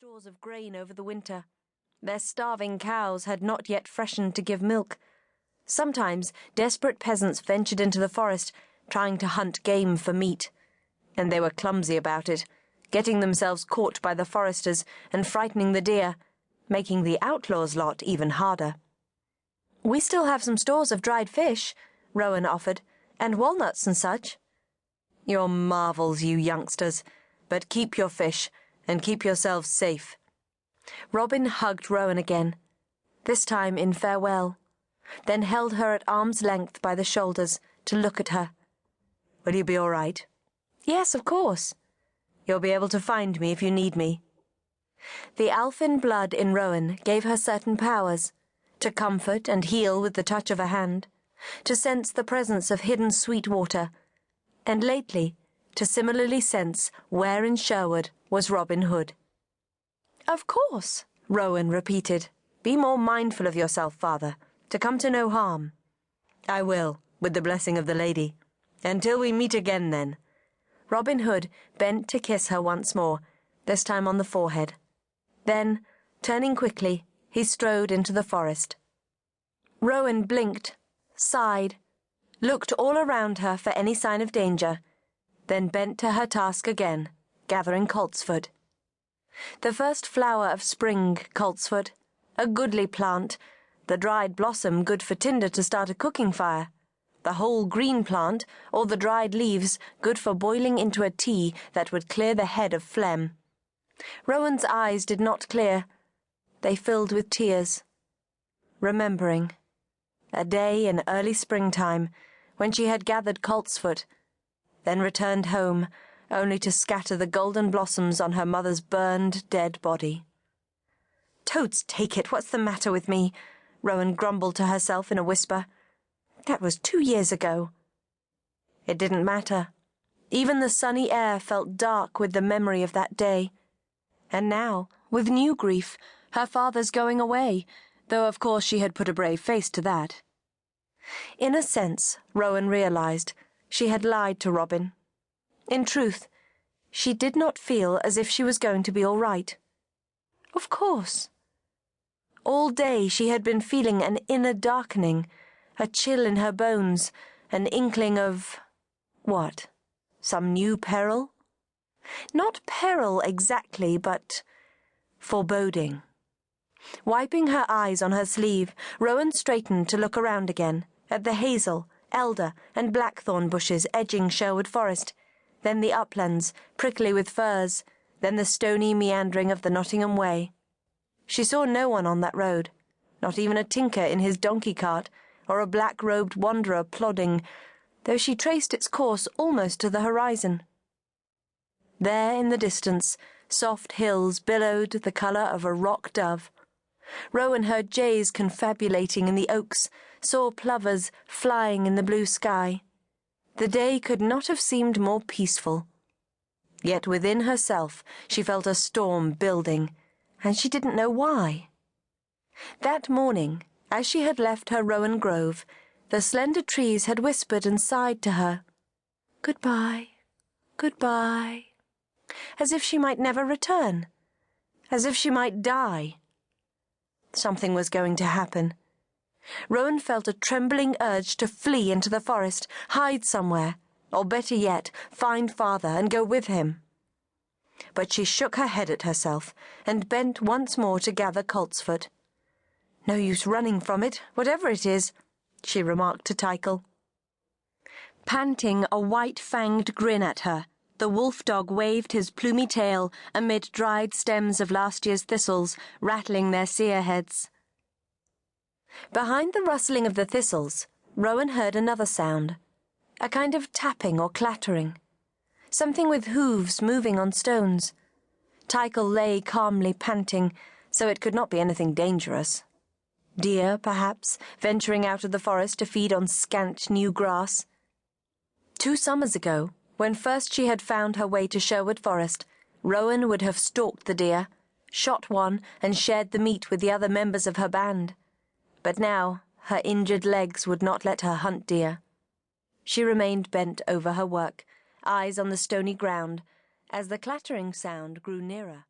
stores of grain over the winter. Their starving cows had not yet freshened to give milk. Sometimes desperate peasants ventured into the forest, trying to hunt game for meat. And they were clumsy about it, getting themselves caught by the foresters and frightening the deer, making the outlaw's lot even harder. "We still have some stores of dried fish," Rowan offered, "and walnuts and such." "You're marvels, you youngsters, but keep your fish, and keep yourselves safe." Robin hugged Rowan again, this time in farewell, then held her at arm's length by the shoulders to look at her. "Will you be all right?" "Yes, of course." "You'll be able to find me if you need me." The Alphin blood in Rowan gave her certain powers, to comfort and heal with the touch of a hand, to sense the presence of hidden sweet water, and lately to similarly sense where in Sherwood was Robin Hood. "Of course," Rowan repeated. "Be more mindful of yourself, father, to come to no harm." "I will, with the blessing of the lady. Until we meet again, then." Robin Hood bent to kiss her once more, this time on the forehead. Then, turning quickly, he strode into the forest. Rowan blinked, sighed, looked all around her for any sign of danger, then bent to her task again, gathering coltsfoot. The first flower of spring coltsfoot, a goodly plant, the dried blossom good for tinder to start a cooking fire, the whole green plant, or the dried leaves good for boiling into a tea that would clear the head of phlegm. Rowan's eyes did not clear. They filled with tears, remembering a day in early springtime when she had gathered coltsfoot, then returned home only to scatter the golden blossoms on her mother's burned, dead body. "Toads take it, what's the matter with me?" Rowan grumbled to herself in a whisper. "That was 2 years ago." It didn't matter. Even the sunny air felt dark with the memory of that day. And now, with new grief, her father's going away, though of course she had put a brave face to that. In a sense, Rowan realized, she had lied to Robin. In truth, she did not feel as if she was going to be all right. Of course. All day she had been feeling an inner darkening, a chill in her bones, an inkling of... what? Some new peril? Not peril exactly, but foreboding. Wiping her eyes on her sleeve, Rowan straightened to look around again, at the hazel, elder, and blackthorn bushes edging Sherwood Forest, then the uplands, prickly with firs, then the stony meandering of the Nottingham Way. She saw no one on that road, not even a tinker in his donkey cart, or a black-robed wanderer plodding, though she traced its course almost to the horizon. There in the distance, soft hills billowed the colour of a rock dove. Rowan heard jays confabulating in the oaks, saw plovers flying in the blue sky. The day could not have seemed more peaceful. Yet within herself she felt a storm building, and she didn't know why. That morning, as she had left her rowan grove, the slender trees had whispered and sighed to her, "Goodbye, goodbye," as if she might never return, as if she might die. Something was going to happen. Rowan felt a trembling urge to flee into the forest, hide somewhere, or better yet, find father and go with him. But she shook her head at herself and bent once more to gather coltsfoot. "No use running from it, whatever it is," she remarked to Tychel. Panting a white-fanged grin at her, the wolf-dog waved his plumy tail amid dried stems of last year's thistles, rattling their sear heads. Behind the rustling of the thistles, Rowan heard another sound, a kind of tapping or clattering, something with hooves moving on stones. Tychel lay calmly panting, so it could not be anything dangerous. Deer, perhaps, venturing out of the forest to feed on scant new grass. 2 summers ago, when first she had found her way to Sherwood Forest, Rowan would have stalked the deer, shot one, and shared the meat with the other members of her band. But now her injured legs would not let her hunt deer. She remained bent over her work, eyes on the stony ground, as the clattering sound grew nearer.